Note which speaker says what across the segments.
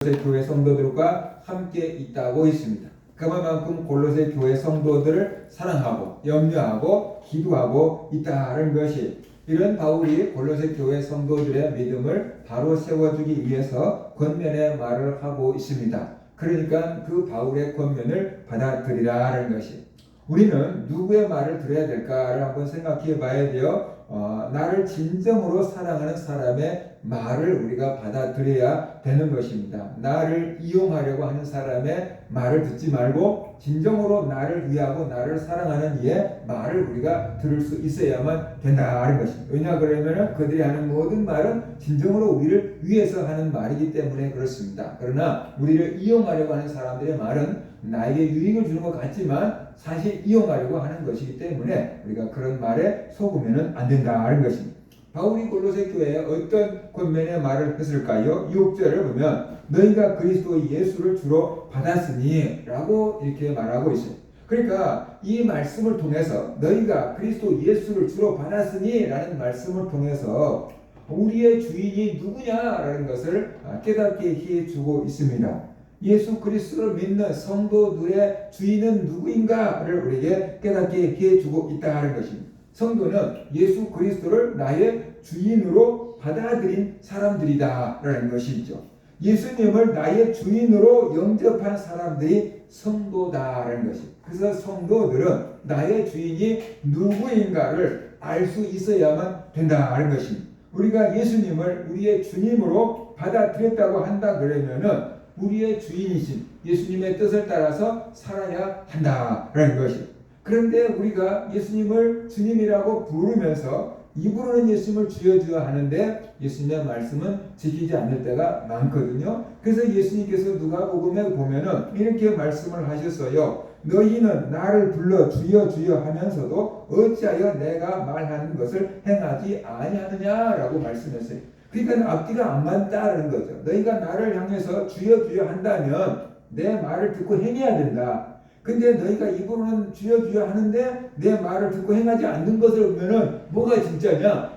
Speaker 1: 골로새 교회 성도들과 함께 있다고 했습니다. 그만큼 골로새 교회 성도들을 사랑하고 염려하고 기도하고 있다는 것이, 이런 바울이 골로새 교회 성도들의 믿음을 바로 세워주기 위해서 권면의 말을 하고 있습니다. 그러니까 그 바울의 권면을 받아들이라는 것이, 우리는 누구의 말을 들어야 될까를 한번 생각해 봐야 돼요. 나를 진정으로 사랑하는 사람의 말을 우리가 받아들여야 되는 것입니다. 나를 이용하려고 하는 사람의 말을 듣지 말고 진정으로 나를 위하고 나를 사랑하는 이의 말을 우리가 들을 수 있어야만 된다는 것입니다. 왜냐 그러면 그들이 하는 모든 말은 진정으로 우리를 위해서 하는 말이기 때문에 그렇습니다. 그러나 우리를 이용하려고 하는 사람들의 말은 나에게 유익을 주는 것 같지만 사실 이용하려고 하는 것이기 때문에 우리가 그런 말에 속으면 안 된다는 것입니다. 바울이 골로새 교회에 어떤 권면의 말을 했을까요? 6절을 보면 너희가 그리스도 예수를 주로 받았으니 라고 이렇게 말하고 있어요. 그러니까 이 말씀을 통해서 너희가 그리스도 예수를 주로 받았으니 라는 말씀을 통해서 우리의 주인이 누구냐라는 것을 깨닫게 해주고 있습니다. 예수 그리스도를 믿는 성도들의 주인은 누구인가를 우리에게 깨닫게 해주고 있다는 것입니다. 성도는 예수 그리스도를 나의 주인으로 받아들인 사람들이다라는 것이죠. 예수님을 나의 주인으로 영접한 사람들이 성도다라는 것입니다. 그래서 성도들은 나의 주인이 누구인가를 알 수 있어야만 된다는 것입니다. 우리가 예수님을 우리의 주님으로 받아들였다고 한다 그러면은 우리의 주인이신 예수님의 뜻을 따라서 살아야 한다라는 것입니다. 그런데 우리가 예수님을 주님이라고 부르면서 입으로는 예수님을 주여 주여 하는데 예수님의 말씀은 지키지 않을 때가 많거든요. 그래서 예수님께서 누가복음에 보면은 이렇게 말씀을 하셨어요. 너희는 나를 불러 주여 주여 하면서도 어찌하여 내가 말하는 것을 행하지 아니하느냐라고 말씀했어요. 그러니까 앞뒤가 안 맞다는 거죠. 너희가 나를 향해서 주여 주여 한다면 내 말을 듣고 행해야 된다. 근데 너희가 입으로는 주여 주여 하는데 내 말을 듣고 행하지 않는 것을 보면은 뭐가 진짜냐?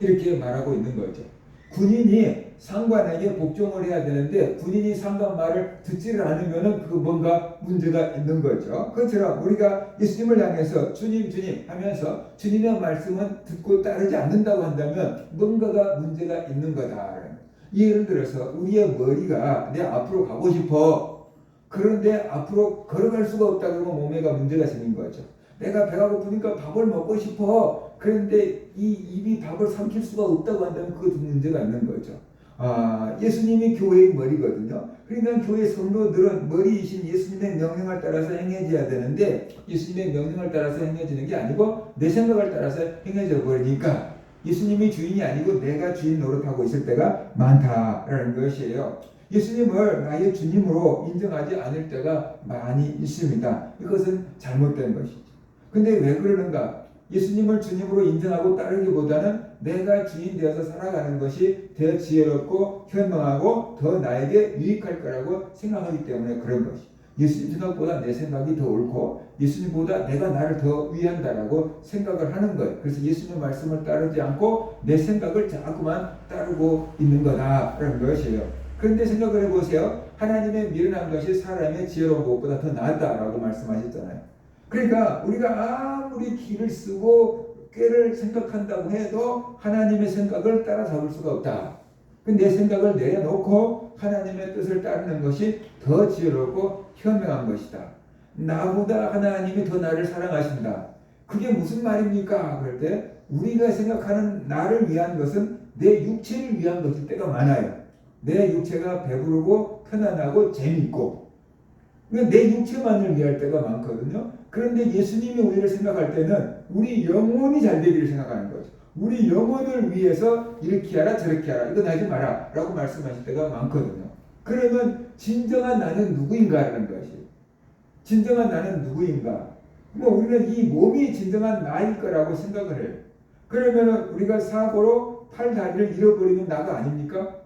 Speaker 1: 이렇게 말하고 있는 거죠. 군인이 상관에게 복종을 해야 되는데 군인이 상관 말을 듣지를 않으면은 그 뭔가 문제가 있는 거죠. 그처럼 우리가 예수님을 향해서 주님 주님 하면서 주님의 말씀은 듣고 따르지 않는다고 한다면 뭔가가 문제가 있는 거다. 예를 들어서 우리의 머리가 내 앞으로 가고 싶어. 그런데 앞으로 걸어갈 수가 없다 그러면 몸에가 문제가 생긴 거죠. 내가 배가 고프니까 밥을 먹고 싶어. 그런데 이 입이 밥을 삼킬 수가 없다고 한다면 그것도 문제가 있는 거죠. 예수님이 교회의 머리거든요. 그러니까 교회 성도들은 머리이신 예수님의 명령을 따라서 행해져야 되는데 예수님의 명령을 따라서 행해지는 게 아니고 내 생각을 따라서 행해져 버리니까 예수님이 주인이 아니고 내가 주인 노릇하고 있을 때가 많다라는 것이에요. 예수님을 나의 주님으로 인정하지 않을 때가 많이 있습니다. 이것은 잘못된 것이죠. 근데 왜 그러는가? 예수님을 주님으로 인정하고 따르기보다는 내가 주인 되어서 살아가는 것이 더 지혜롭고 현명하고 더 나에게 유익할 거라고 생각하기 때문에 그런 것이죠. 예수님 생각보다 내 생각이 더 옳고 예수님보다 내가 나를 더 위한다라고 생각을 하는 거예요. 그래서 예수님의 말씀을 따르지 않고 내 생각을 자꾸만 따르고 있는 거다라는 것이에요. 그런데 생각을 해보세요. 하나님의 미련한 것이 사람의 지혜로운 것보다 더 낫다라고 말씀하셨잖아요. 그러니까 우리가 아무리 기를 쓰고 꾀를 생각한다고 해도 하나님의 생각을 따라잡을 수가 없다. 내 생각을 내려놓고 하나님의 뜻을 따르는 것이 더 지혜롭고 현명한 것이다. 나보다 하나님이 더 나를 사랑하신다. 그게 무슨 말입니까? 그럴 때 우리가 생각하는 나를 위한 것은 내 육체를 위한 것일 때가 많아요. 내 육체가 배부르고 편안하고 재미있고 내 육체만을 위할 때가 많거든요. 그런데 예수님이 우리를 생각할 때는 우리 영혼이 잘 되기를 생각하는 거죠. 우리 영혼을 위해서 이렇게 하라 저렇게 하라 이건 하지 마라 라고 말씀하실 때가 많거든요. 그러면 진정한 나는 누구인가라는 것이, 진정한 나는 누구인가? 우리는 이 몸이 진정한 나일 거라고 생각을 해요. 그러면 우리가 사고로 팔 다리를 잃어버리면 나가 아닙니까?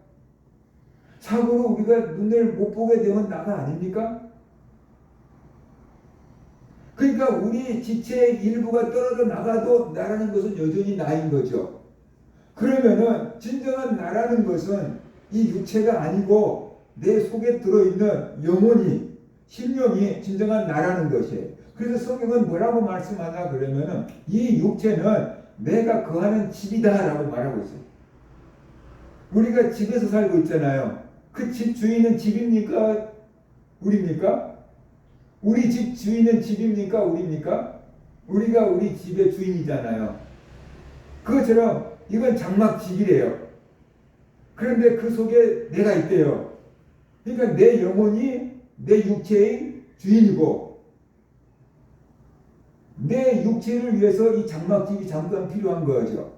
Speaker 1: 사고로 우리가 눈을 못 보게 되면 나가 아닙니까? 그러니까 우리 지체의 일부가 떨어져 나가도 나라는 것은 여전히 나인 거죠. 그러면은 진정한 나라는 것은 이 육체가 아니고 내 속에 들어있는 영혼이, 심령이 진정한 나라는 것이에요. 그래서 성경은 뭐라고 말씀하냐 그러면은 이 육체는 내가 거하는 집이다라고 말하고 있어요. 우리가 집에서 살고 있잖아요. 그 집 주인은 집입니까? 우리입니까? 우리 집 주인은 집입니까? 우리입니까? 우리가 우리 집의 주인이잖아요. 그것처럼 이건 장막집이래요. 그런데 그 속에 내가 있대요. 그러니까 내 영혼이 내 육체의 주인이고 내 육체를 위해서 이 장막집이 잠깐 필요한 거죠.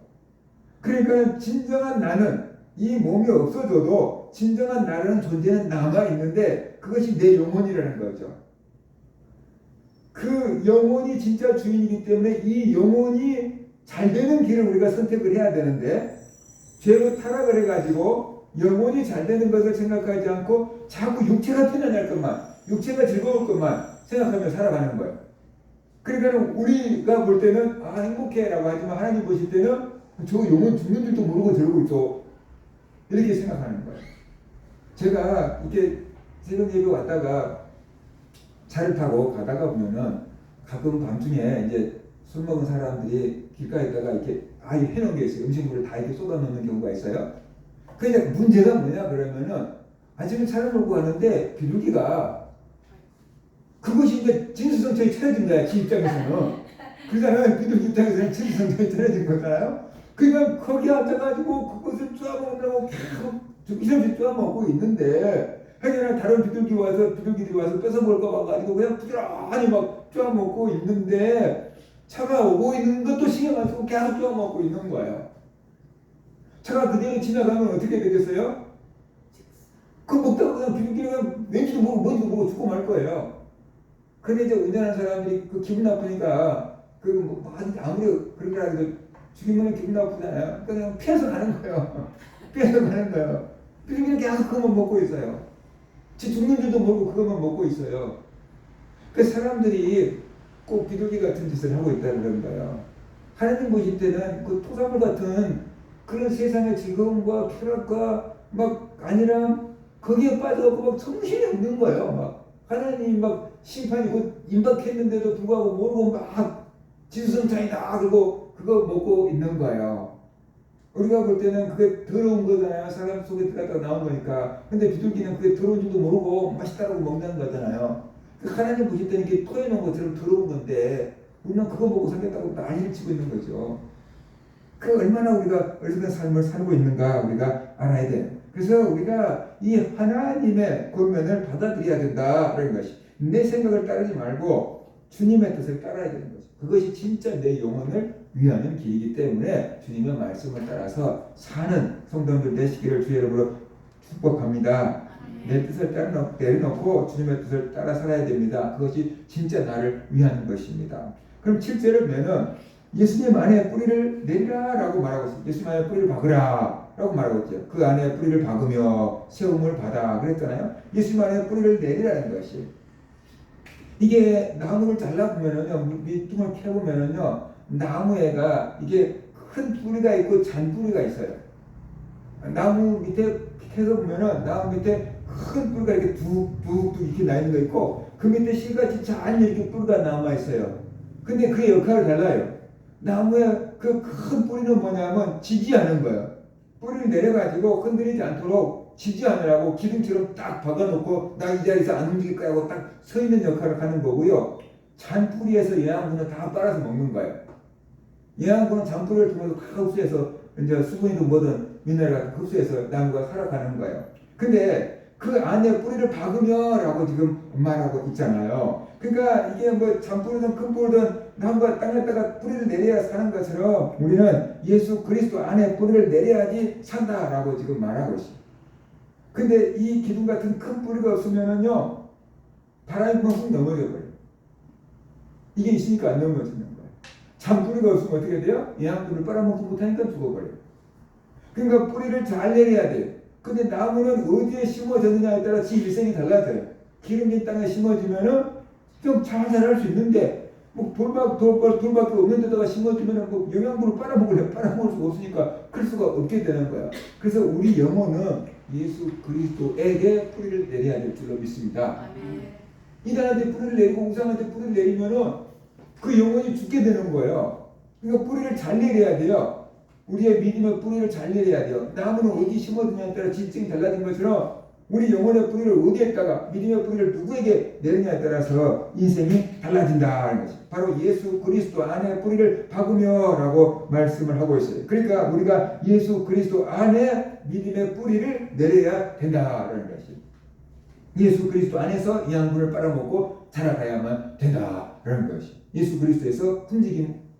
Speaker 1: 그러니까 진정한 나는 이 몸이 없어져도 진정한 나라는 존재는 남아있는데 그것이 내 영혼이라는 거죠. 그 영혼이 진짜 주인이기 때문에 이 영혼이 잘 되는 길을 우리가 선택을 해야 되는데 죄로 타락을 해가지고 영혼이 잘 되는 것을 생각하지 않고 자꾸 육체가 편안할 것만, 육체가 즐거울 것만 생각하며 살아가는 거예요. 그러니까 우리가 볼 때는 행복해라고 하지만 하나님 보실 때는 저 영혼 죽는 줄도 모르고 저러고 있어 이렇게 생각하는 거예요. 제가 이렇게 새벽 예배 왔다가 차를 타고 가다가 보면은 가끔 밤중에 이제 술 먹은 사람들이 길가에다가 이렇게 해놓은 게 있어요. 음식물을 다 이렇게 쏟아놓는 경우가 있어요. 그러니까 문제가 뭐냐 그러면은 아침에 차를 몰고 가는데 비둘기가 그것이 이제 진수성찬이 차려진 거야. 지 입장에서는. 그러잖아요. 비둘기 입장에서는 진수성찬이 차려진 거잖아요. 그러니까 거기 앉아가지고 그것을 쪼아먹으려고 계속 이상하게 쪼아먹고 있는데 하여간 다른 비둘기들이 와서 뺏어먹을까 봐가지고 그냥 부지런히 막 쪼아먹고 있는데 차가 오고 있는 것도 신경 안 쓰고 계속 쪼아먹고 있는 거예요. 차가 그대로 지나가면 어떻게 되겠어요? 그 먹다가 그냥 비둘기가 왠지도 모르고 뭔지도 모르고 죽고 말 거예요. 근데 이제 운전하는 사람들이 그 기분 나쁘니까 아무리 그런 걸 해도 죽이면 기분 나쁘잖아요. 그냥 피해서 가는 거예요. 피해서 가는 거예요. 비둘기는 계속 그것만 먹고 있어요. 지 죽는 줄도 모르고 그것만 먹고 있어요. 그 사람들이 꼭 비둘기 같은 짓을 하고 있다는 거예요. 하나님 보실 때는 그 토사물 같은 그런 세상의 즐거움과 쾌락과 막 안일함 거기에 빠져갖고 막 정신이 없는 거예요. 막 하나님 막 심판이 곧 임박했는데도 불구하고 모르고 막 진수성찬이다 그러고 그거 먹고 있는 거예요. 우리가 볼 때는 그게 더러운 거잖아요. 사람 속에 들어갔다가 나온 거니까. 근데 비둘기는 그게 더러운 줄도 모르고 맛있다고 먹는 거잖아요. 그 하나님 보실 때는 이게 토해 놓은 것처럼 더러운 건데 우리는 그거 먹고 살겠다고 난리를 치고 있는 거죠. 그 얼마나 우리가 어리석은 삶을 살고 있는가 우리가 알아야 돼요. 그래서 우리가 이 하나님의 권면을 받아들여야 된다라는 것이 내 생각을 따르지 말고 주님의 뜻을 따라야 되는 거죠. 그것이 진짜 내 영혼을 위하는 길이기 때문에 주님의 말씀을 따라서 사는 성도들 되시기를 주의 이름으로 축복합니다. 내 뜻을 내려놓고 주님의 뜻을 따라 살아야 됩니다. 그것이 진짜 나를 위하는 것입니다. 그럼 7절을 보면은 예수님 안에 뿌리를 내리라 라고 말하고 있습니다. 예수님 안에 뿌리를 박으라 라고 말하고 있죠. 그 안에 뿌리를 박으며 세움을 받아 그랬잖아요. 예수님 안에 뿌리를 내리라는 것이 이게 나무를 잘라보면은요 밑둥을 캐보면은요 나무에가 이게 큰 뿌리가 있고 잔뿌리가 있어요. 나무 밑에 캐서 보면은 나무 밑에 큰 뿌리가 이렇게 뚝뚝뚝 이렇게 나 있는 거 있고 그 밑에 씨같이 잔 이렇게 뿌리가 남아 있어요. 근데 그의 역할이 달라요. 나무의 그 큰 뿌리는 뭐냐면 지지하는 거예요. 뿌리를 내려가지고 흔들리지 않도록 지지하느라고 기둥처럼 딱 박아놓고 나 이 자리에서 안 움직일 거야 하고 딱 서 있는 역할을 하는 거고요. 잔뿌리에서 영양분을 다 빨아서 먹는 거예요. 영양분은 잔뿌리를 통해서 다 흡수해서 이제 수분이든 뭐든 미네랄을 흡수해서 나무가 살아가는 거예요. 근데 그 안에 뿌리를 박으며라고 지금 말하고 있잖아요. 그러니까 이게 뭐 잔뿌리든 큰 뿌리든 나무가 땅에다가 뿌리를 내려야 사는 것처럼 우리는 예수 그리스도 안에 뿌리를 내려야지 산다라고 지금 말하고 있어요. 근데 이 기둥 같은 큰 뿌리가 없으면은요 바람이 불면 훅 넘어져 버려요. 이게 있으니까 안 넘어지는 거예요. 잔뿌리가 없으면 어떻게 돼요? 영양분을 빨아먹지 못하니까 죽어버려요. 그러니까 뿌리를 잘 내려야 돼요. 근데 나무는 어디에 심어졌느냐에 따라 지 일생이 달라져요. 기름진 땅에 심어지면은 좀 잘 자랄 수 있는데 뭐 돌밖에 없는 데다가 심어두면 뭐 영양분을 빨아먹을 수가 없으니까 클 수가 없게 되는 거야. 그래서 우리 영혼은 예수 그리스도에게 뿌리를 내려야 될 줄로 믿습니다. 이단한테 뿌리를 내리고 우상한테 뿌리를 내리면은 그 영혼이 죽게 되는 거예요. 그러니까 뿌리를 잘 내려야 돼요. 우리의 믿음의 뿌리를 잘 내려야 돼요. 나무는 어디 심어두냐에 따라 지층이 달라진 것처럼 우리 영혼의 뿌리를 어디에다가 믿음의 뿌리를 누구에게 내느냐에 따라서 인생이 달라진다는 것이 바로 예수 그리스도 안에 뿌리를 박으며라고 말씀을 하고 있어요. 그러니까 우리가 예수 그리스도 안에 믿음의 뿌리를 내려야 된다라는 것이 예수 그리스도 안에서 양분을 빨아먹고 자라가야만 된다라는 것이 예수 그리스도에서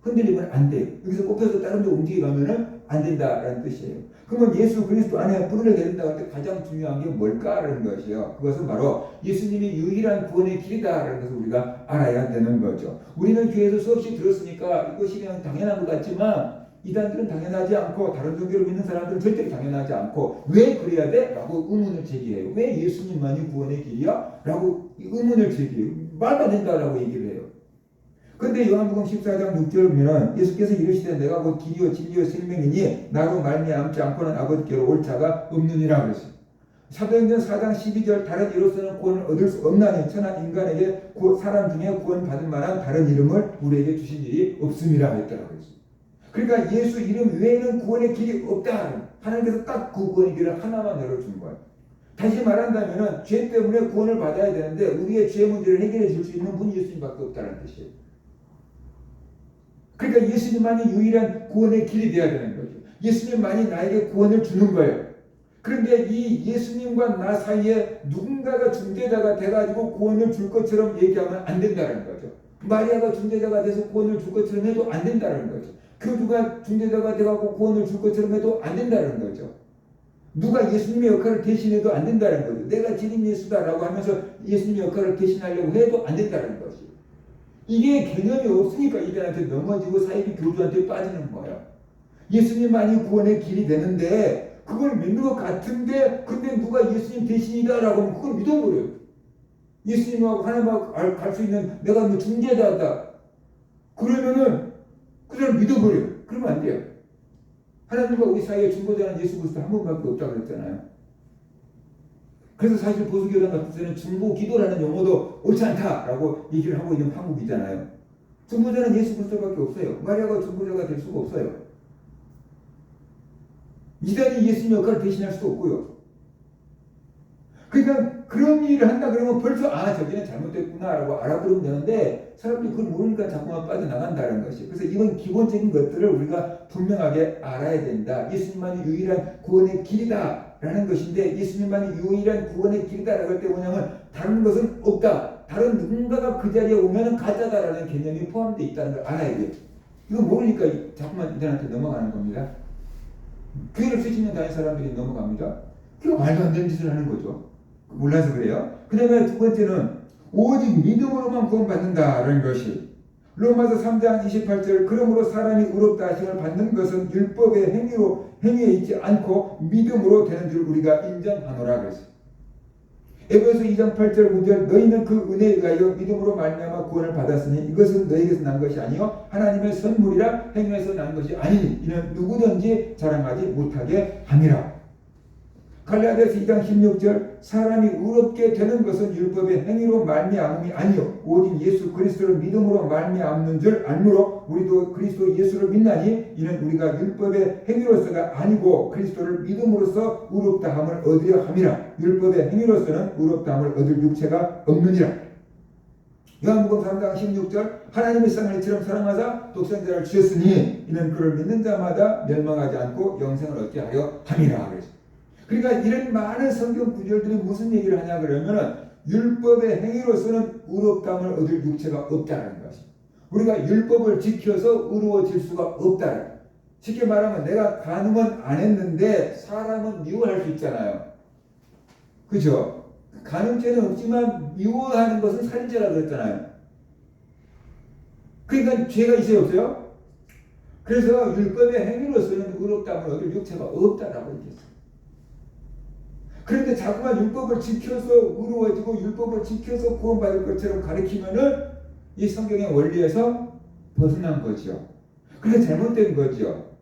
Speaker 1: 흔들리면 안 돼요. 여기서 꼽혀서 다른 데 움직여가면은 안 된다라는 뜻이에요. 그러면 예수 그리스도 안에 뿌리를 내린다고 할 때 가장 중요한 게 뭘까라는 것이요. 그것은 바로 예수님이 유일한 구원의 길이다라는 것을 우리가 알아야 되는 거죠. 우리는 교회에서 수없이 들었으니까 이것이 그냥 당연한 것 같지만 이단들은 당연하지 않고 다른 종교를 믿는 사람들은 절대로 당연하지 않고 왜 그래야 돼? 라고 의문을 제기해요. 왜 예수님만이 구원의 길이야? 라고 의문을 제기해요. 말도 안 된다라고 얘기를 해요. 근데 요한복음 14장 6절 보면 예수께서 이르시되 내가 곧 길이요 진리요 생명이니 나로 말미암지 않고는 아버지께로 올 자가 없느니라 그랬어요. 사도행전 4장 12절 다른 이로서는 구원을 얻을 수 없나니 천하 인간에게 사람 중에 구원 받을 만한 다른 이름을 우리에게 주신 일이 없음이라 했더라고 했어요. 그러니까 예수 이름 외에는 구원의 길이 없다. 하나님께서 딱 그 구원의 길을 하나만 열어준 거예요. 다시 말한다면 죄 때문에 구원을 받아야 되는데 우리의 죄 문제를 해결해 줄 수 있는 분이 예수님밖에 없다는 뜻이에요. 그러니까 예수님만이 유일한 구원의 길이 되어야 되는 거죠. 예수님만이 나에게 구원을 주는 거예요. 그런데 이 예수님과 나 사이에 누군가가 중재자가 돼가지고 구원을 줄 것처럼 얘기하면 안 된다는 거죠. 마리아가 중재자가 돼서 구원을 줄 것처럼 해도 안 된다는 거죠. 교주가 중재자가 돼가지고 구원을 줄 것처럼 해도 안 된다는 거죠. 누가 예수님의 역할을 대신해도 안 된다는 거죠. 내가 진임 예수다라고 하면서 예수님의 역할을 대신하려고 해도 안 된다는 것이죠. 이게 개념이 없으니까 이들한테 넘어지고 사이비 교주한테 빠지는 거예요. 예수님만이 구원의 길이 되는데 그걸 믿는 것 같은데 근데 누가 예수님 대신이다라고 하면 그걸 믿어버려요. 예수님하고 하나님하고 갈 수 있는 내가 뭐 중재자다. 그러면은 그 사람 믿어버려요. 그러면 안 돼요. 하나님과 우리 사이에 중보자는 예수 그리스도 한 분밖에 없다고 그랬잖아요. 그래서 사실 보수교단 같은 데는 중보기도라는 용어도 옳지 않다라고 얘기를 하고 있는 한국이잖아요. 중보자는 예수 그리스도밖에 없어요. 마리아가 중보자가 될 수가 없어요. 이단이 예수님 역할을 대신할 수도 없고요. 그러니까 그런 일을 한다 그러면 벌써 저기는 잘못됐구나라고 알아보면 되는데 사람들이 그걸 모르니까 자꾸만 빠져나간다는 것이. 그래서 이런 기본적인 것들을 우리가 분명하게 알아야 된다. 예수님만이 유일한 구원의 길이다 라는 것인데 예수님만이 유일한 구원의 길이다라고 할 때 뭐냐면 다른 것은 없다. 다른 누군가가 그 자리에 오면 가짜다라는 개념이 포함되어 있다는 걸 알아야 돼요. 이거 모르니까 자꾸만 이들한테 넘어가는 겁니다. 교회를 수십 년 다닌 사람들이 넘어갑니다. 그게 말도 안 되는 짓을 하는 거죠. 몰라서 그래요. 그 다음에 두 번째는 오직 믿음으로만 구원받는다라는 것이 로마서 3장 28절 그러므로 사람이 의롭다 하심을 받는 것은 율법의 행위에 있지 않고 믿음으로 되는 줄 우리가 인정하노라 그랬어요. 에베소 2장 8절 9절 너희는 그 은혜에 의하여 믿음으로 말미암아 구원을 받았으니 이것은 너희에게서 난 것이 아니요 하나님의 선물이라 행위에서 난 것이 아니니 이는 누구든지 자랑하지 못하게 함이라. 갈라디아서 2장 16절 사람이 의롭게 되는 것은 율법의 행위로 말미암음이 아니요 오직 예수 그리스도를 믿음으로 말미암는 줄 알므로 우리도 그리스도 예수를 믿나니 이는 우리가 율법의 행위로서가 아니고 그리스도를 믿음으로써 의롭다함을 얻으려 함이라. 율법의 행위로서는 의롭다함을 얻을 육체가 없느니라. 요한복음 3장 16절 하나님의 세상을 이처럼 사랑하사 독생자를 주셨으니 이는 그를 믿는 자마다 멸망하지 않고 영생을 얻게 하려 함이라 그랬어요. 그러니까 이런 많은 성경 구절들이 무슨 얘기를 하냐 그러면 율법의 행위로서는 의롭다함을 얻을 육체가 없다는 것입니다. 우리가 율법을 지켜서 의로워질 수가 없다는. 쉽게 말하면 내가 간음은 안 했는데 사람은 미워할 수 있잖아요. 그죠? 간음죄는 없지만 미워하는 것은 살인죄라 그랬잖아요. 그러니까 죄가 있어요 없어요? 그래서 율법의 행위로서는 의롭다함을 얻을 육체가 없다라고 얘기했어요. 그런데 자꾸만 율법을 지켜서 의로워지고 율법을 지켜서 구원받을 것처럼 가르치면은 이 성경의 원리에서 벗어난 거죠. 그래서 잘못된 거죠.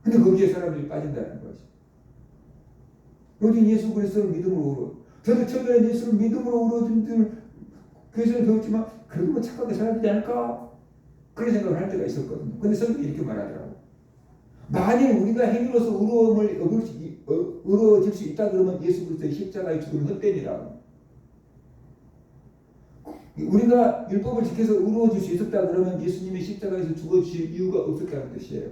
Speaker 1: 근데 거기에 사람들이 빠진다는 거죠. 요즘 예수 그리스도를 믿음으로 울어. 저도 처음에는 예수를 믿음으로 울어준 줄 교회에서 배웠지만 그래도 뭐 착하게 살아야 되지 않을까? 그런 생각을 할 때가 있었거든요. 근데 성경이 이렇게 말하더라고요. 만일 우리가 행위로서 의로워질 수 있다 그러면 예수 그리스도의 십자가의 죽음이 헛되니라고. 우리가 율법을 지켜서 의로워질 수 있었다 그러면 예수님이 십자가에서 죽어주실 이유가 없었다는 뜻이에요.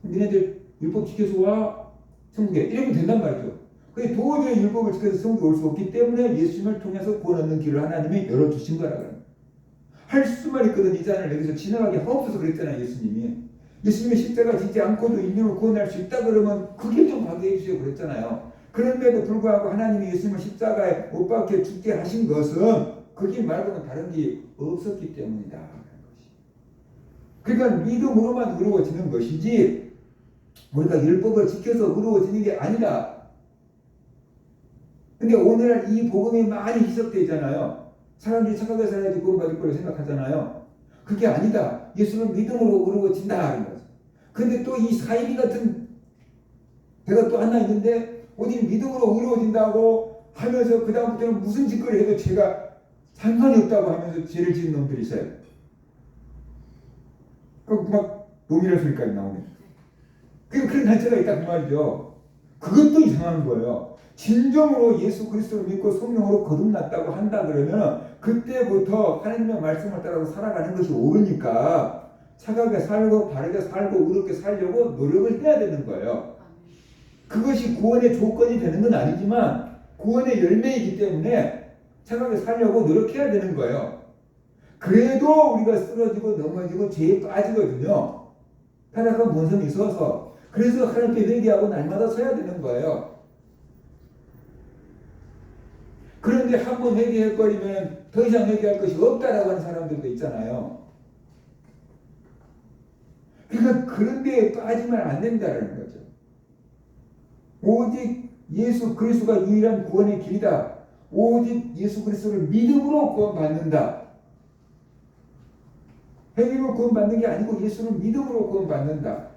Speaker 1: 니네들 율법 지켜서 와 천국에 이러면 된단 말이죠. 근데 도저히 율법을 지켜서 천국에 올 수 없기 때문에 예수님을 통해서 구원 얻는 길을 하나님이 열어주신 거라고요. 할 수만 있거든 이 잔을 여기서 지나가게 하옵소서 그랬잖아요. 예수님이 십자가 지지 않고도 인류를 구원할 수 있다 그러면 그게 좀 하게 해주세요 그랬잖아요. 그런데도 불구하고 하나님이 예수님을 십자가에 못 박혀 죽게 하신 것은 그 길 말고는 다른 길이 없었기 때문이다. 그러니까 믿음으로만 의로워지는 것이지 우리가 율법을 지켜서 의로워지는 게 아니다. 근데 오늘날 이 복음이 많이 희석되어 있잖아요. 사람들이 착하게 살아야지 구원받을 거라고 생각하잖아요. 그게 아니다. 예수를 믿음으로 의로워진다 하는 거죠. 근데 또 이 사이비 같은 배가 또 하나 있는데 어디 믿음으로 의로워진다고 하면서 그 다음부터는 무슨 짓거리 해도 죄가 상관이 없다고 하면서 죄를 지은 놈들이 있어요. 그럼 막 노미랄 소리까지 나오네. 그런 단체가 있다 그 말이죠. 그것도 이상한 거예요. 진정으로 예수 그리스도를 믿고 성령으로 거듭났다고 한다 그러면 그때부터 하나님의 말씀을 따라서 살아가는 것이 옳으니까 착하게 살고 바르게 살고 의롭게 살려고 노력을 해야 되는 거예요. 그것이 구원의 조건이 되는 건 아니지만 구원의 열매이기 때문에 착하게 살려고 노력해야 되는 거예요. 그래도 우리가 쓰러지고 넘어지고 죄에 빠지거든요. 타락한 본성이 있어서. 그래서 하나님께 회개하고 날마다 서야 되는 거예요. 그런데 한번 회개해버리면 더 이상 회개할 것이 없다라고 하는 사람들도 있잖아요. 그러니까 그런 데에 빠지면 안 된다는 거죠. 오직 예수 그리스도가 유일한 구원의 길이다. 오직 예수 그리스도를 믿음으로 구원받는다. 행위로 구원받는 게 아니고 예수를 믿음으로 구원받는다.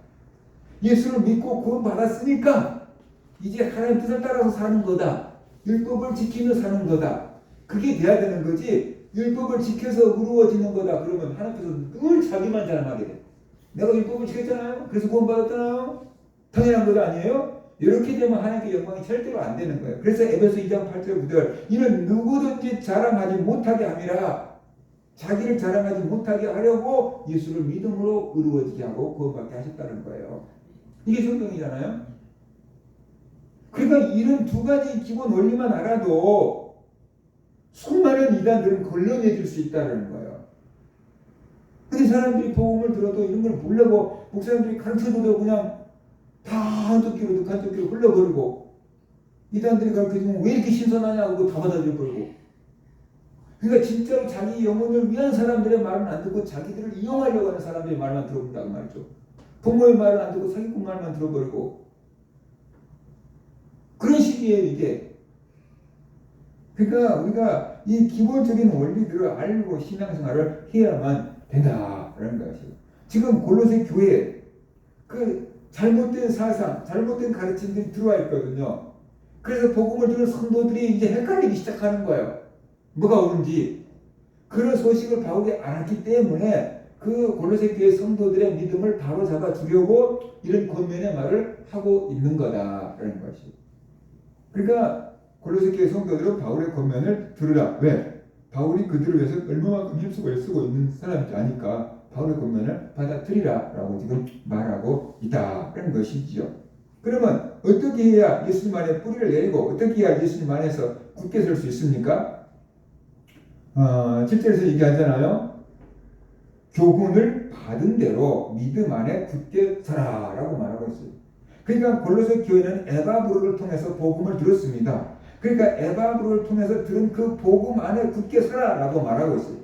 Speaker 1: 예수를 믿고 구원받았으니까 이제 하나님 뜻을 따라서 사는 거다. 율법을 지키며 사는 거다. 그게 돼야 되는 거지. 율법을 지켜서 의로워지는 거다. 그러면 하나님께서 늘 자기만 자랑하게 돼. 내가 율법을 지켰잖아요. 그래서 구원받았잖아요. 당연한 것 아니에요? 이렇게 되면 하나님께 영광이 절대로 안 되는 거예요. 그래서 에베소 2장 8절 9절 이는 누구든지 자랑하지 못하게 함이라. 자기를 자랑하지 못하게 하려고 예수를 믿음으로 의로워지게 하고 구원받게 하셨다는 거예요. 이게 성경이잖아요. 그러니까 이런 두 가지 기본 원리만 알아도 수많은 이단들은 걸러내줄 수 있다는 거예요. 근데 사람들이 복음을 들어도 이런 걸 모르고 목사님들이 가르쳐줘도 그냥 다 한쪽 귀로 한쪽 귀로 흘러버리고 이단들이 가르쳐주면 왜 이렇게 신선하냐고 다 받아들여버리고 그러니까 진짜로 자기 영혼을 위한 사람들의 말은 안 듣고 자기들을 이용하려고 하는 사람들의 말만 들어본다고 말이죠. 부모의 말은 안 듣고 사기꾼 말만 들어버리고 그런 식이에요 이게. 그러니까 우리가 이 기본적인 원리들을 알고 신앙생활을 해야만 된다라는 것이에요. 지금 골로새 교회에 그 잘못된 사상, 잘못된 가르침들이 들어와 있거든요. 그래서 복음을 들은 성도들이 이제 헷갈리기 시작하는 거예요. 뭐가 옳은지. 그런 소식을 바울이 알았기 때문에 그 골로새 교회 성도들의 믿음을 바로 잡아 주려고 이런 권면의 말을 하고 있는 거다라는 것이. 그러니까 골로새 교회 성도들은 바울의 권면을 들으라. 왜? 바울이 그들을 위해서 얼마만큼 힘쓰고 애쓰고 있는 사람인지 아니까 바울의 권면을 받아들이라 라고 지금 말하고 있다라는 것이지요. 그러면 어떻게 해야 예수님 안에 뿌리를 내리고 어떻게 해야 예수님 안에서 굳게 설 수 있습니까? 7절에서 얘기하잖아요. 교훈을 받은 대로 믿음 안에 굳게 서라 라고 말하고 있어요. 그러니까 골로새 교회는 에바브로를 통해서 복음을 들었습니다. 그러니까 에바브로를 통해서 들은 그 복음 안에 굳게 서라 라고 말하고 있어요.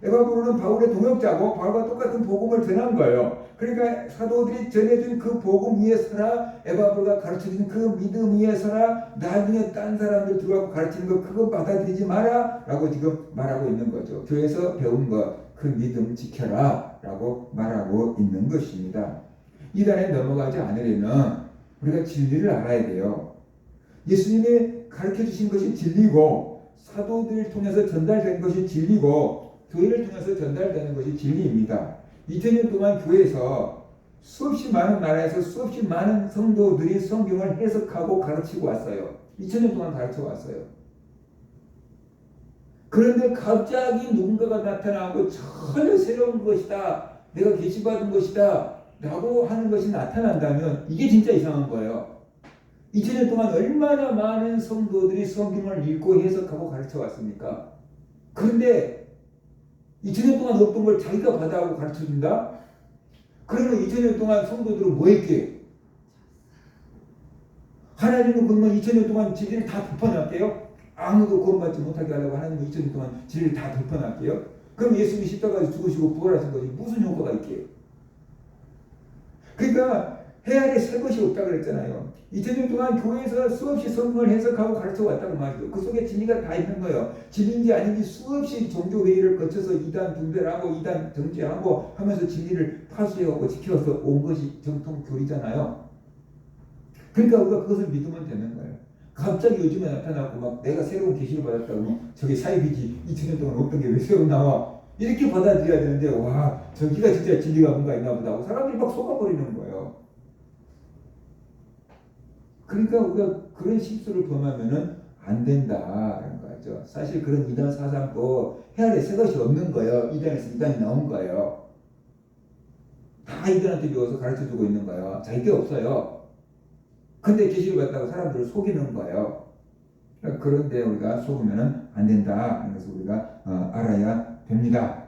Speaker 1: 에바브로는 바울의 동역자고 바울과 똑같은 복음을 전한 거예요. 그러니까 사도들이 전해준 그 복음 위에 서라, 에바브로가 가르쳐준 그 믿음 위에 서라, 나중에 딴 사람들 들어가고 가르치는 거 그거 받아들이지 마라 라고 지금 말하고 있는 거죠. 교회에서 배운 거 그 믿음 지켜라 라고 말하고 있는 것입니다. 이단에 넘어가지 않으려면 우리가 진리를 알아야 돼요. 예수님이 가르쳐 주신 것이 진리고 사도들을 통해서 전달된 것이 진리고 교회를 통해서 전달되는 것이 진리입니다. 2000년 동안 교회에서 수없이 많은 나라에서 수없이 많은 성도들이 성경을 해석하고 가르치고 왔어요. 2000년 동안 가르쳐 왔어요. 그런데 갑자기 누군가가 나타나고 전혀 새로운 것이다, 내가 계시받은 것이다 라고 하는 것이 나타난다면 이게 진짜 이상한 거예요. 2000년 동안 얼마나 많은 성도들이 성경을 읽고 해석하고 가르쳐 왔습니까? 그런데 2000년 동안 없던 걸 자기가 받아오고 가르쳐 준다? 그러면 2000년 동안 성도들은 뭐 했게요? 하나님은 그러면 2000년 동안 진리를 다 덮어놨대요? 아무도 구원받지 못하게 하려고 하나님은 2000년 동안 진리를 다 덮어놨대요? 그럼 예수님이 십자가에서 죽으시고 부활하신 것이 무슨 효과가 있게요? 그러니까 해 아래 새 것이 없다고 그랬잖아요. 2000년 동안 교회에서 수없이 성경을 해석하고 가르쳐 왔다고 말이죠. 그 속에 진리가 다 있는 거예요. 진리인지 아닌지 수없이 종교회의를 거쳐서 이단 분별하고 이단 정죄하고 하면서 진리를 파수해오고 지켜서 온 것이 정통 교리잖아요. 그러니까 우리가 그것을 믿으면 되는 거예요. 갑자기 요즘에 나타나고 막 내가 새로운 계시를 받았다고 저게 사입이지 2000년 동안 없던 게 왜 새로 나와 이렇게 받아들여야 되는데 와 저기가 진짜 진리가 뭔가 있나 보다 하고 사람들이 막 속아버리는 거예요. 그러니까 우리가 그런 실수를 범하면은 안 된다라는 거죠. 사실 그런 이단 사상도 해 아래 새 것이 없는 거예요. 이단에서 이단이 나온 거예요. 다 이단한테 배워서 가르쳐주고 있는 거예요. 자기 게 없어요. 근데 계시를 받다가 사람들을 속이는 거예요. 그런데 우리가 속으면 안 된다 하는 것을 우리가 알아야 됩니다.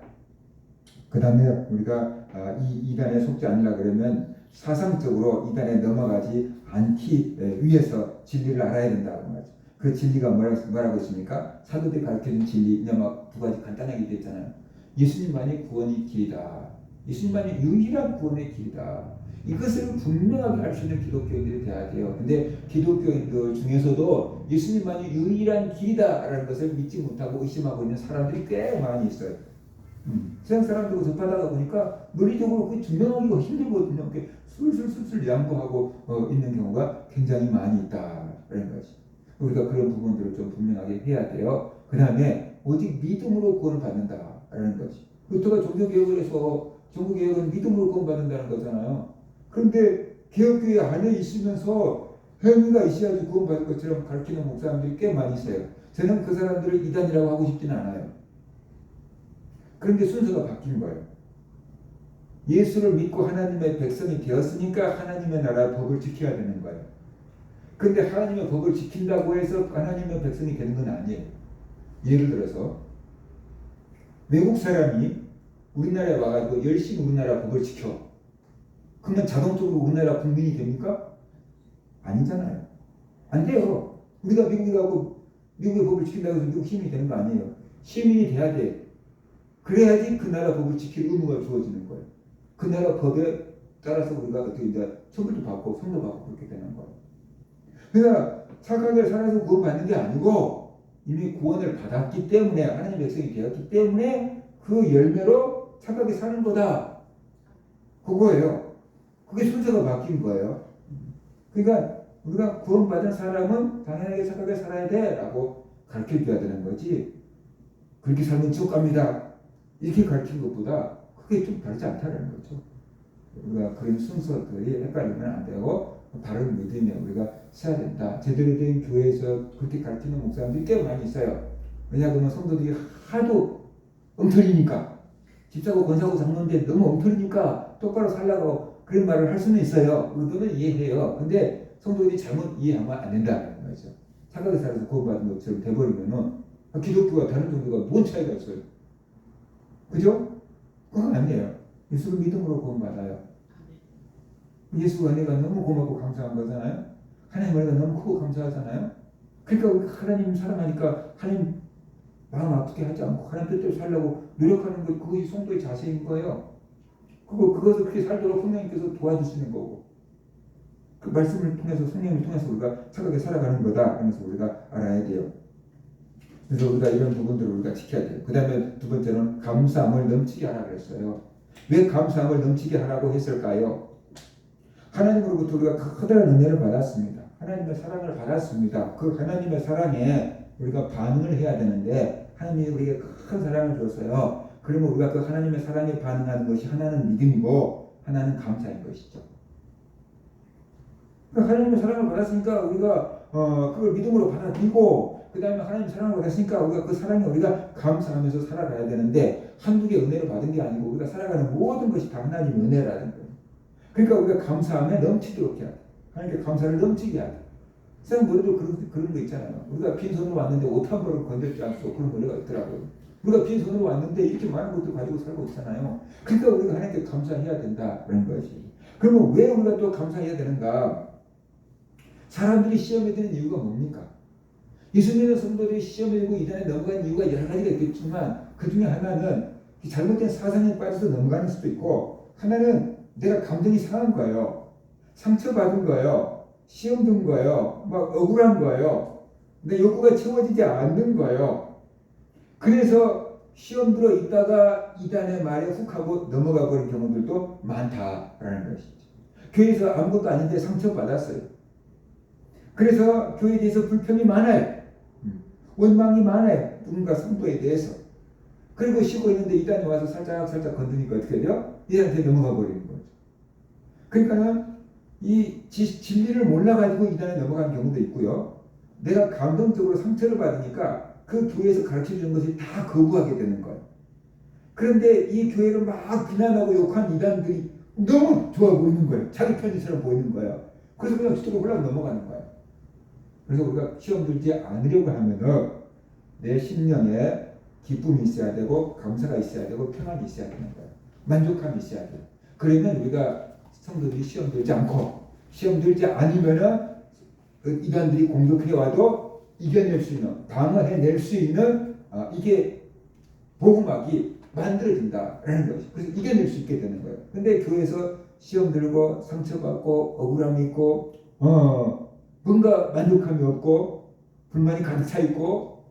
Speaker 1: 그 다음에 우리가 이 이단에 속지 않으려 그러면 사상적으로 이단에 넘어가지 않기 위해서 진리를 알아야 된다고 말이죠. 그 진리가 뭐라고 있습니까? 사도들이 가르쳐준 진리 두 가지 간단하게 되어 있잖아요. 예수님만이 구원의 길이다. 예수님만이 유일한 구원의 길이다. 이것을 분명하게 알 수 있는 기독교인들이 돼야 돼요. 근데 기독교인들 중에서도 예수님만이 유일한 길이다라는 것을 믿지 못하고 의심하고 있는 사람들이 꽤 많이 있어요. 세상 사람들하고 접하다가 보니까 논리적으로 그게 증명하기가 힘들거든요. 술술 양보하고 있는 경우가 굉장히 많이 있다라는 거지. 우리가 그런 부분들을 좀 분명하게 해야 돼요. 그 다음에 오직 믿음으로 구원을 받는다라는 거지. 루터가 종교개혁을 해서 종교개혁은 믿음으로 구원받는다는 거잖아요. 그런데 개혁교회 안에 있으면서 행위가 있어야지 구원받을 것처럼 가르치는 목사님들이 꽤 많이 있어요. 저는 그 사람들을 이단이라고 하고 싶지는 않아요. 그런데 순서가 바뀐 거예요. 예수를 믿고 하나님의 백성이 되었으니까 하나님의 나라 법을 지켜야 되는 거예요. 그런데 하나님의 법을 지킨다고 해서 하나님의 백성이 되는 건 아니에요. 예를 들어서 외국 사람이 우리나라에 와가지고 열심히 우리나라 법을 지켜. 그러면 자동적으로 우리나라 국민이 됩니까? 아니잖아요. 안 돼요. 우리가 미국에 가고 미국의 법을 지킨다고 해서 미국 시민이 되는 거 아니에요. 시민이 돼야 돼. 그래야지 그 나라 법을 지킬 의무가 주어지는 거예요. 그 나라 법에 따라서 우리가 어떻게 이제 처벌도 받고 상도 받고 그렇게 되는 거예요. 그러니까 착하게 살아서 구원받는 게 아니고 이미 구원을 받았기 때문에 하나님의 백성이 되었기 때문에 그 열매로 착하게 사는 거다. 그거예요. 그게 순서가 바뀐 거예요. 그러니까 우리가 구원받은 사람은 당연하게 착하게 살아야 돼 라고 가르쳐줘야 되는 거지. 그렇게 살면 지옥 갑니다. 이렇게 가르친 것보다 그게 좀 다르지 않다는 거죠. 우리가 그런 순서들이 헷갈리면 안 되고 바른 믿음에 우리가 서야 된다. 제대로 된 교회에서 그렇게 가르치는 목사님들이 꽤 많이 있어요. 왜냐하면 성도들이 하도 엉터리니까 집사고 권사고 장로인데 너무 엉터리니까 똑바로 살라고 그런 말을 할 수는 있어요. 의도는 이해해요. 근데 성도들이 잘못 이해하면 안 된다는 거죠. 착하게 살아서 구원받은 것처럼 돼버리면은 기독교가 다른 종교가 뭔 차이가 있어요? 그죠? 그건 아니에요. 예수를 믿음으로 구원받아요. 예수 은혜가 너무 고맙고 감사한 거잖아요. 하나님 은혜가 너무 크고 감사하잖아요. 그러니까 우리가 하나님 사랑하니까 하나님 마음 아프게 하지 않고 하나님 뜻대로 살려고 노력하는 것, 그것이 성도의 자세인 거예요. 그것을 그렇게 살도록 성령님께서 도와주시는 거고, 그 말씀을 통해서 성령을 통해서 우리가 착하게 살아가는 거다. 그래서 우리가 알아야 돼요. 그래서 우리가 이런 부분들을 우리가 지켜야 돼요. 그 다음에 두 번째는 감사함을 넘치게 하라 그랬어요. 왜 감사함을 넘치게 하라고 했을까요? 하나님으로부터 우리가 커다란 은혜를 받았습니다. 하나님의 사랑을 받았습니다. 그 하나님의 사랑에 우리가 반응을 해야 되는데 하나님이 우리에게 큰 사랑을 줬어요. 그러면 우리가 그 하나님의 사랑에 반응하는 것이 하나는 믿음이고 하나는 감사인 것이죠. 하나님의 사랑을 받았으니까 우리가 그걸 믿음으로 받아들이고, 그 다음에 하나님의 사랑을 받았으니까 우리가 그 사랑에 우리가 감사하면서 살아가야 되는데, 한두 개 은혜를 받은 게 아니고 우리가 살아가는 모든 것이 다 하나님의 은혜라는 거예요. 그러니까 우리가 감사함에 넘치도록 해야 돼. 하나님께 감사를 넘치게 해야 돼. 세상 노래도 그런 거 있잖아요. 우리가 빈손으로 왔는데 옷 한 벌을 건들지 않고 그런 노래가 있더라고요. 우리가 빈손으로 왔는데 이렇게 많은 것들 가지고 살고 있잖아요. 그러니까 우리가 하나님께 감사해야 된다는 것이. 그러면 왜 우리가 또 감사해야 되는가? 사람들이 시험에 드는 이유가 뭡니까? 예수님의 성도들이 시험에 들고 이단에 넘어간 이유가 여러 가지가 있겠지만 그 중에 하나는 잘못된 사상에 빠져서 넘어가는 수도 있고, 하나는 내가 감정이 상한 거예요. 상처받은 거예요. 시험 든 거예요. 막 억울한 거예요. 내 욕구가 채워지지 않는 거예요. 그래서 시험 들어 있다가 이단의 말에 훅 하고 넘어가 버린 경우들도 많다라는 것이죠. 교회에서 아무것도 아닌데 상처받았어요. 그래서 교회에 대해서 불평이 많아요. 원망이 많아요. 누군가 성도에 대해서. 그리고 쉬고 있는데 이단이 와서 살짝 건드니까 어떻게 돼요? 이단한테 넘어가 버리는 거죠. 그러니까는 이 진리를 몰라가지고 이단에 넘어간 경우도 있고요. 내가 감동적으로 상처를 받으니까 그 교회에서 가르쳐주는 것을 다 거부하게 되는 거예요. 그런데 이 교회를 막 비난하고 욕한 이단들이 너무 좋아 보이는 거예요. 자기 편지처럼 보이는 거예요. 그래서 그냥 뒤로 흘러 넘어가는 거예요. 그래서 우리가 시험 들지 않으려고 하면은 내 심령에 기쁨이 있어야 되고 감사가 있어야 되고 평안이 있어야 되는 거예요. 만족함이 있어야 돼요. 그러면 우리가 성도들이 시험 들지 않고, 시험 들지 않으면은 이단들이 공격해 와도 이겨낼 수 있는, 방어해낼 수 있는 이게 복음학이 만들어진다라는 것이. 그래서 이겨낼 수 있게 되는 거예요. 근데 교회에서 시험 들고 상처받고 억울함이 있고 뭔가 만족함이 없고 불만이 가득 차 있고,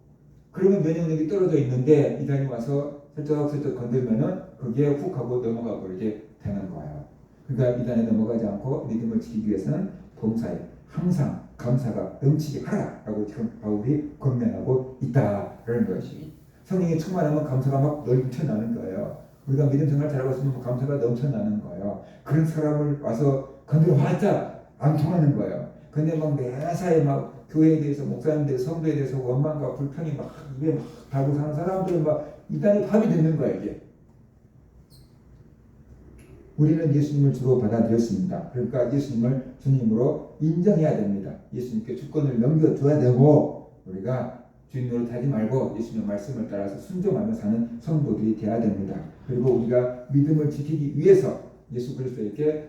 Speaker 1: 그러면 면역력이 떨어져 있는데 이단이 와서 슬쩍슬쩍 건들면은 거기에 훅 하고 넘어가 버리게 되는 거예요. 그러니까 이단에 넘어가지 않고 믿음을 지키기 위해서는 봉사에 항상 감사가 넘치게 하라라고 지금 바울이 권면하고 있다라는 것이. 성령이 충만하면 감사가 막 넘쳐나는 거예요. 우리가 믿음 생활 잘하고 있으면 감사가 넘쳐나는 거예요. 그런 사람을 와서 건드려봤자 안 통하는 거예요. 근데 막 매사에 막 교회에 대해서, 목사님에 대해서, 성도에 대해서 원망과 불평이 막 입에 막 달고 사는 사람들은 막 이단의 밥이 되는 거예요, 이게. 우리는 예수님을 주로 받아들였습니다. 그러니까 예수님을 주님으로 인정해야 됩니다. 예수님께 주권을 넘겨줘야 되고, 우리가 주인 노릇하지 말고 예수님의 말씀을 따라서 순종하며 사는 성도들이 되어야 됩니다. 그리고 우리가 믿음을 지키기 위해서 예수 그리스도에게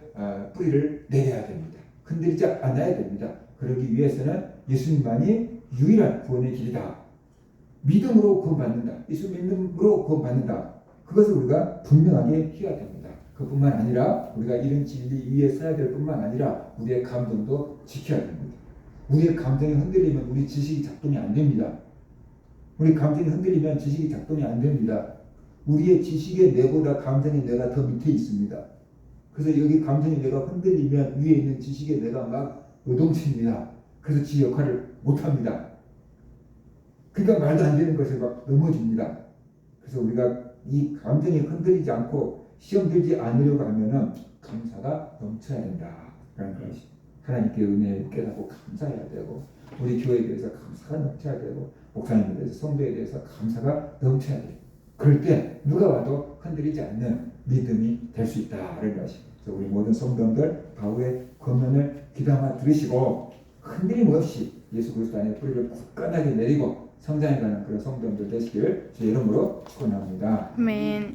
Speaker 1: 뿌리를 내려야 됩니다. 흔들리지 않아야 됩니다. 그러기 위해서는 예수님만이 유일한 구원의 길이다. 믿음으로 구원받는다. 예수 믿음으로 구원받는다. 그것을 우리가 분명하게 해야 됩니다. 그뿐만 아니라 우리가 이런 진리 위에 서야 될 뿐만 아니라 우리의 감정도 지켜야 됩니다. 우리의 감정이 흔들리면 우리 지식이 작동이 안 됩니다. 우리 감정이 흔들리면 지식이 작동이 안 됩니다. 우리의 지식의 뇌보다 감정의 뇌가 더 밑에 있습니다. 그래서 여기 감정의 뇌가 흔들리면 위에 있는 지식의 뇌가 막 요동칩니다. 그래서 지 역할을 못합니다. 그러니까 말도 안 되는 것을 막 넘어집니다. 그래서 우리가 이 감정이 흔들리지 않고 시험 들지 않으려고 하면은 감사가 넘쳐야 된다라는 것이. 하나님께 은혜를 깨닫고 감사해야 되고, 우리 교회에 대해서 감사가 넘쳐야 되고, 목사님에 대해서, 성도에 대해서 감사가 넘쳐야 돼요. 그럴 때 누가 와도 흔들리지 않는 믿음이 될 수 있다는 것이. 그래서 우리 모든 성도들 바울의 권면을 귀담아 들으시고 흔들림 없이 예수 그리스도 안에 뿌리를 굳건하게 내리고 성장해가는 그런 성도들 되시길 제 이름으로 축원합니다.
Speaker 2: 아멘.